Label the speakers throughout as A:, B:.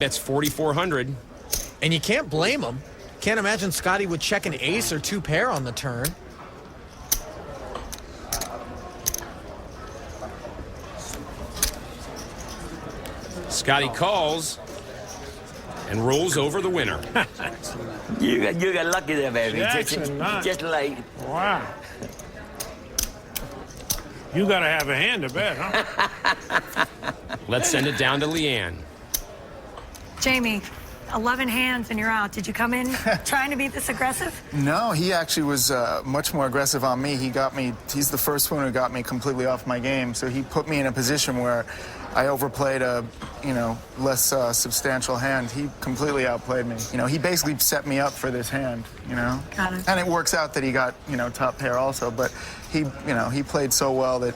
A: bets 4,400.
B: And you can't blame him. Can't imagine Scotty would check an ace or two pair on the turn.
A: Scotty calls and rolls over the winner.
C: You got lucky there, baby. Just like...
D: Wow. You got to have a hand to bet, huh?
A: Let's send it down to Leanne.
E: Jamie, 11 hands and you're out. Did you come in trying to be this aggressive?
F: No, he actually was much more aggressive on me. He's the first one who got me completely off my game. So he put me in a position where I overplayed a, less substantial hand. He completely outplayed me. He basically set me up for this hand,
E: Got it.
F: And it works out that he got, top pair also. But he played so well that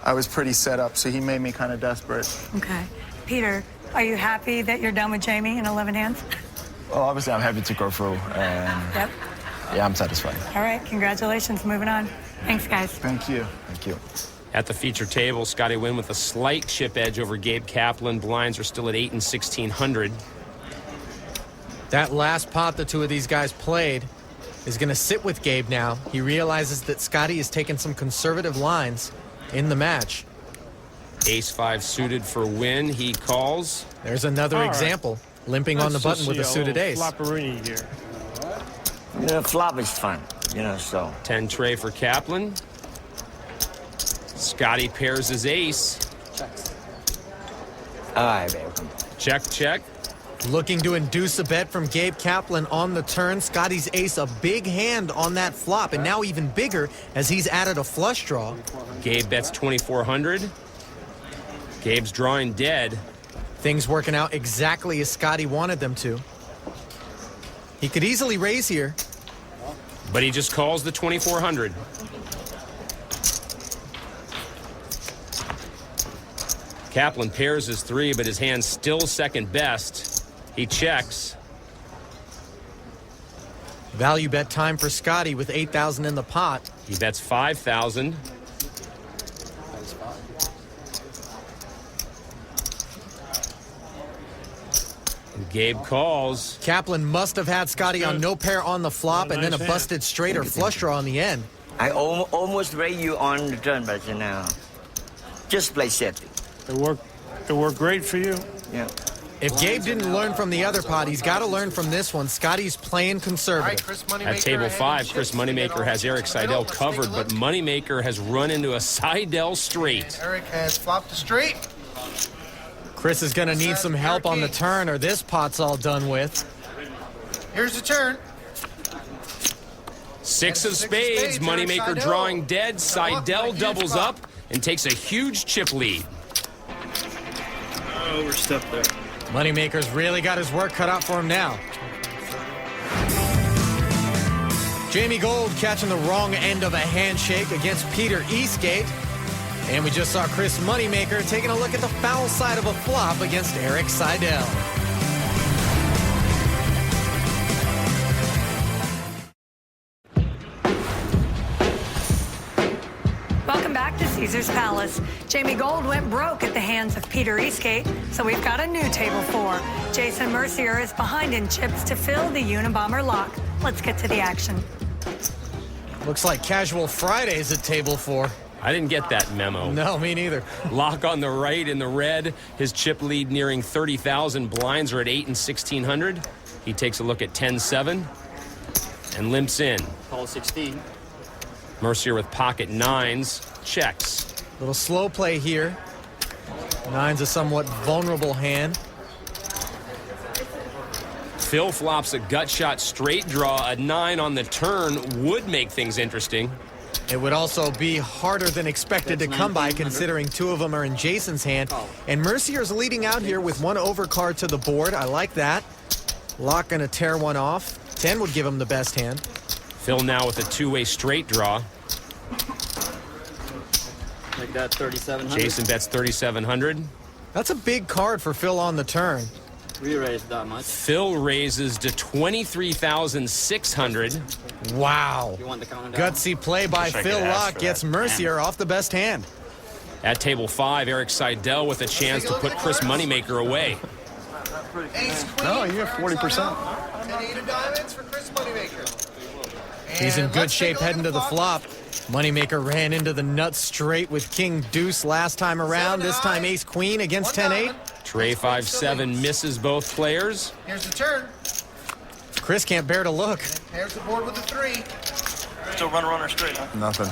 F: I was pretty set up. So he made me kind of desperate.
E: Okay. Peter, are you happy that you're done with Jamie in 11 hands?
G: Well, obviously, I'm happy to go through.
E: Yep.
G: Yeah, I'm satisfied.
E: All right, congratulations. Moving on. Thanks, guys.
F: Thank you.
G: Thank you.
A: At the feature table, Scotty Nguyen with a slight chip edge over Gabe Kaplan. Blinds are still at 8 and 1,600.
B: That last pot the two of these guys played is going to sit with Gabe now. He realizes that Scotty has taken some conservative lines in the match.
A: Ace-5 suited for win. He calls.
B: There's another example. Limping on the button with a suited ace.
D: Flopperini here.
C: Flop is fun, so.
A: 10 tray for Kaplan. Scotty pairs his ace.
C: All right, baby.
A: Check, check.
B: Looking to induce a bet from Gabe Kaplan on the turn. Scotty's ace, a big hand on that flop, and now even bigger as he's added a flush draw.
A: Gabe bets 2,400. Gabe's drawing dead.
B: Things working out exactly as Scotty wanted them to. He could easily raise here.
A: But he just calls the 2,400. Kaplan pairs his 3, but his hand's still second best. He checks.
B: Value bet time for Scotty with 8,000 in the pot.
A: He bets 5,000. Gabe calls.
B: Kaplan must have had Scotty on no pair on the flop and then a busted straight or flush draw on the end.
C: I almost raised you on the turn, but just play safety.
D: It worked great for you.
C: Yeah.
B: If Gabe didn't learn from the other pot, he's got to learn from this one. Scotty's playing conservative.
A: At table 5, Chris Moneymaker has Eric Seidel covered, but Moneymaker has run into a Seidel straight.
H: Eric has flopped a straight.
B: Chris is going to need some help on the turn or this pot's all done with.
H: Here's the turn.
A: 6 of spades. Moneymaker drawing dead. Seidel doubles up and takes a huge chip lead.
I: Oh, we're stuck there.
B: Moneymaker's really got his work cut out for him now. Jamie Gold catching the wrong end of a handshake against Peter Eastgate. And we just saw Chris Moneymaker taking a look at the foul side of a flop against Eric Seidel.
E: Welcome back to Caesar's Palace. Jamie Gold went broke at the hands of Peter Eastgate, so we've got a new table 4. Jason Mercier is behind in chips to fill the Unabomber lock. Let's get to the action.
B: Looks like casual Fridays at table 4.
A: I didn't get that memo.
B: No, me neither.
A: Lock on the right in the red. His chip lead nearing 30,000. Blinds are at 8 and 1,600. He takes a look at 10-7 and limps in.
I: Call 16.
A: Mercier with pocket 9s. Checks.
B: Little slow play here. 9's a somewhat vulnerable hand.
A: Phil flops a gut shot straight draw. A 9 on the turn would make things interesting.
B: It would also be harder than expected to come by, considering 2 of them are in Jason's hand. And Mercier's leading out here with 1 overcard to the board. I like that. Laak gonna tear one off. 10 would give him the best hand.
A: Phil now with a 2-way straight draw.
I: Make that 3,700.
A: Jason bets 3,700.
B: That's a big card for Phil on the turn.
I: We raised that much.
A: Phil raises to 23,600.
B: Wow.
I: You want the counter down?
B: Gutsy play by Phil Laak gets Mercier off the best hand.
A: At table 5, Eric Seidel with a chance to put Chris Moneymaker away.
H: Ace queen.
G: No, you have 40%.
H: 10-8 of diamonds for Chris Moneymaker.
B: He's in
H: And
B: good
H: let's take
B: shape
H: a look
B: heading to
H: at
B: the flop. Moneymaker ran into the nuts straight with king deuce last time around. This time ace queen against 10-8.
A: Tray 5-7 misses both players.
H: Here's the turn.
B: Chris can't bear to look.
H: There's the board with the 3.
C: Still runner straight, huh?
G: Nothing.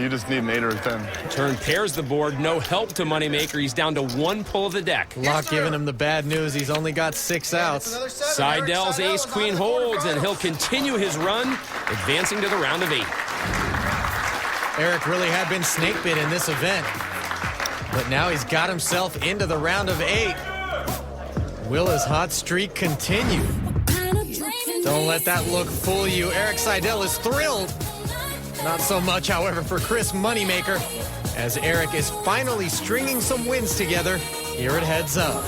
G: You just need an 8 or a 10.
A: Turn pairs the board. No help to Moneymaker. He's down to one pull of the deck.
B: Laak giving him the bad news. He's only got 6 outs.
H: Another 7. Eric
A: Seidel's
H: Seidel is
A: ace-queen
H: on the
A: holds, and he'll
H: quarterfinals.
A: continue his run, advancing to the round of 8.
B: Eric really had been snake bit in this event. But now he's got himself into the round of 8. Will his hot streak continue? Don't let that look fool you. Eric Seidel is thrilled. Not so much, however, for Chris Moneymaker, as Eric is finally stringing some wins together here at Heads Up.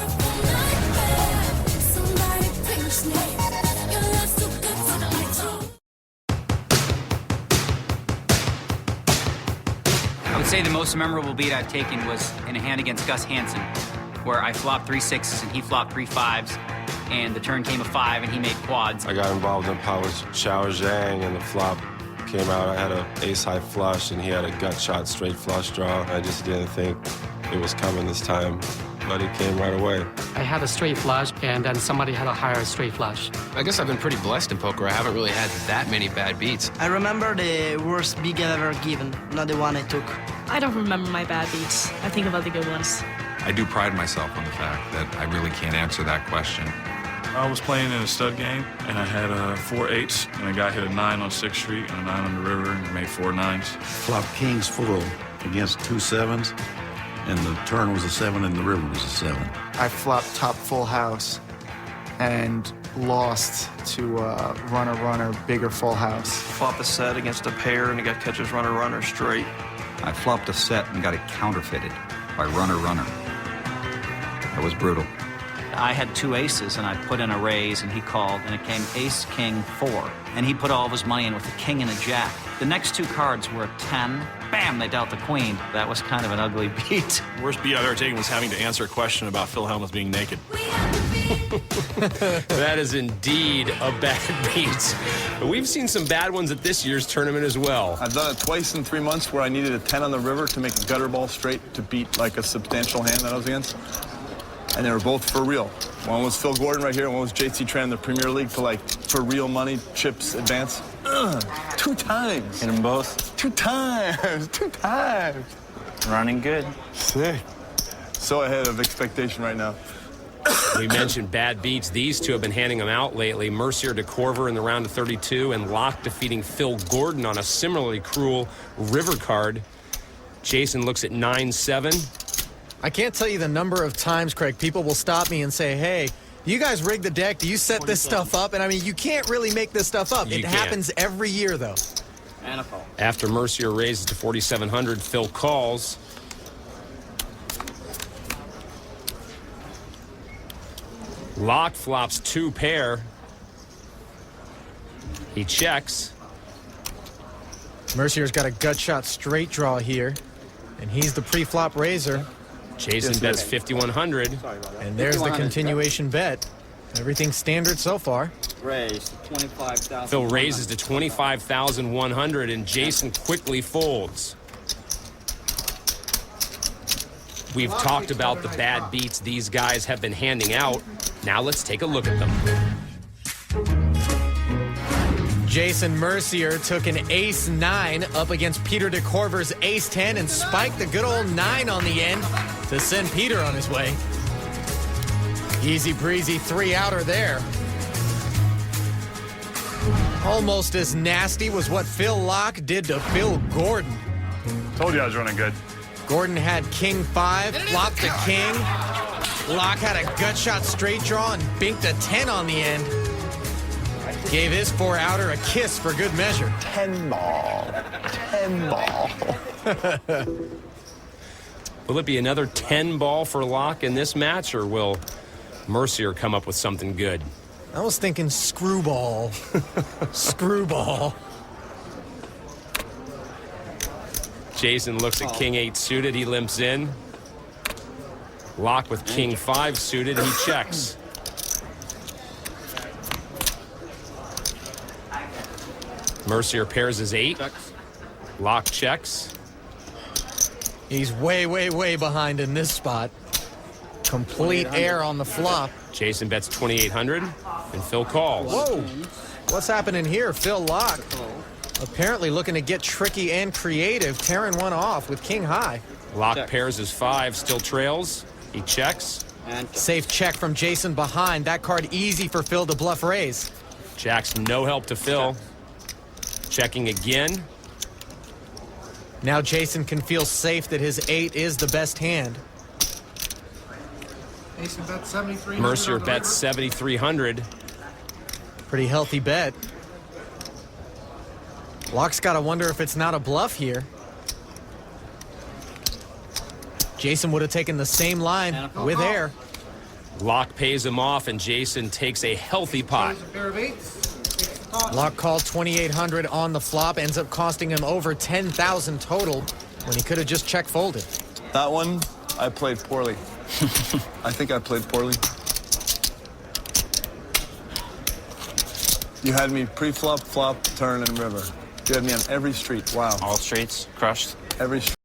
J: I would say the most memorable beat I've taken was in a hand against Gus Hansen, where I flopped 3 6s and he flopped 3 5s, and the turn came a 5 and he made quads.
K: I got involved in pot with Xiao Zhang, and the flop came out. I had an ace-high flush, and he had a gut shot straight flush draw. I just didn't think it was coming this time, but it came right away.
L: I had a straight flush, and then somebody had a higher straight flush.
M: I guess I've been pretty blessed in poker. I haven't really had that many bad beats.
N: I remember the worst beat I've ever given, not the one I took.
O: I don't remember my bad beats. I think about the good ones.
P: I do pride myself on the fact that I really can't answer that question.
Q: I was playing in a stud game, and I had 4 8s, and a guy hit a 9 on 6th Street and a 9 on the river, and made 4 9s.
R: Flop kings full against 2 7s, and the turn was a 7 and the river was a 7.
F: I flopped top full house and lost to runner, bigger full house.
S: Flopped a set against a pair, and it got catches runner straight.
T: I flopped a set and got it counterfeited by runner. That was brutal.
J: I had 2 aces, and I put in a raise, and he called, and it came ace, king, 4. And he put all of his money in with a king and a jack. The next 2 cards were a 10. Bam, they dealt the queen. That was kind of an ugly beat.
U: The worst beat I've ever taken was having to answer a question about Phil Hellmuth being naked.
A: That is indeed a bad beat. But we've seen some bad ones at this year's tournament as well.
G: I've done it twice in 3 months where I needed a 10 on the river to make a gutter ball straight to beat like a substantial hand that I was against. And they were both for real. One was Phil Gordon right here, and one was JT Tran in the Premier League for like for real money, chips, advance. 2 times.
C: Hit them both.
G: 2 times. 2 times.
C: Running good.
G: Sick. So ahead of expectation right now.
A: We mentioned bad beats. These two have been handing them out lately. Mercier to Corver in the round of 32, and Laak defeating Phil Gordon on a similarly cruel river card. Jason looks at 9-7.
B: I can't tell you the number of times, Craig, people will stop me and say, hey, do you guys rig the deck? Do you set this stuff up? And I mean, you can't really make this stuff up. It happens every year, though.
I: And a call.
A: After Mercier raises to 4,700, Phil calls. Laak flops 2 pair. He checks.
B: Mercier's got a gut shot straight draw here, and he's the pre-flop raiser.
A: Jason bets 5,100.
B: And there's the continuation bet. Everything standard so far.
I: Raise 25,000.
A: Phil raises to 25,100, and Jason quickly folds. We've talked about the bad beats these guys have been handing out. Now let's take a look at them.
B: Jason Mercier took an ace-9 up against Peter DeCorver's ace-10 and spiked the good old 9 on the end to send Peter on his way. Easy breezy 3-outer there. Almost as nasty was what Phil Laak did to Phil Gordon.
Q: Told you I was running good.
B: Gordon had king 5, flopped the king. Laak had a gut shot straight draw and binked a 10 on the end. Gave his 4-outer a kiss for good measure.
G: 10 ball. 10 ball.
A: Will it be another 10 ball for Laak in this match, or will Mercier come up with something good?
B: I was thinking screwball. Screwball.
A: Jason looks at king 8 suited. He limps in. Laak with king 5 suited. He checks. Mercier pairs his 8. Laak checks.
B: He's way, way, way behind in this spot. Complete air on the flop.
A: Jason bets 2,800, and Phil calls.
B: Whoa. What's happening here? Phil Laak apparently looking to get tricky and creative, tearing one off with king high.
A: Laak pairs his 5, still trails. He checks.
B: Safe check from Jason behind. That card easy for Phil to bluff raise.
A: Jack's no help to Phil. Checking again.
B: Now Jason can feel safe that his 8 is the best hand.
H: Jason bets 7,300.
A: Mercier bets 7,300.
B: Pretty healthy bet. Laak's got to wonder if it's not a bluff here. Jason would have taken the same line with air.
A: Laak pays him off, and Jason takes a healthy pot.
B: Laak called 2,800 on the flop, ends up costing him over 10,000 total when he could have just check folded.
G: That one, I played poorly. I think I played poorly. You had me pre-flop, flop, turn, and river. You had me on every street. Wow.
I: All streets crushed.
G: Every street.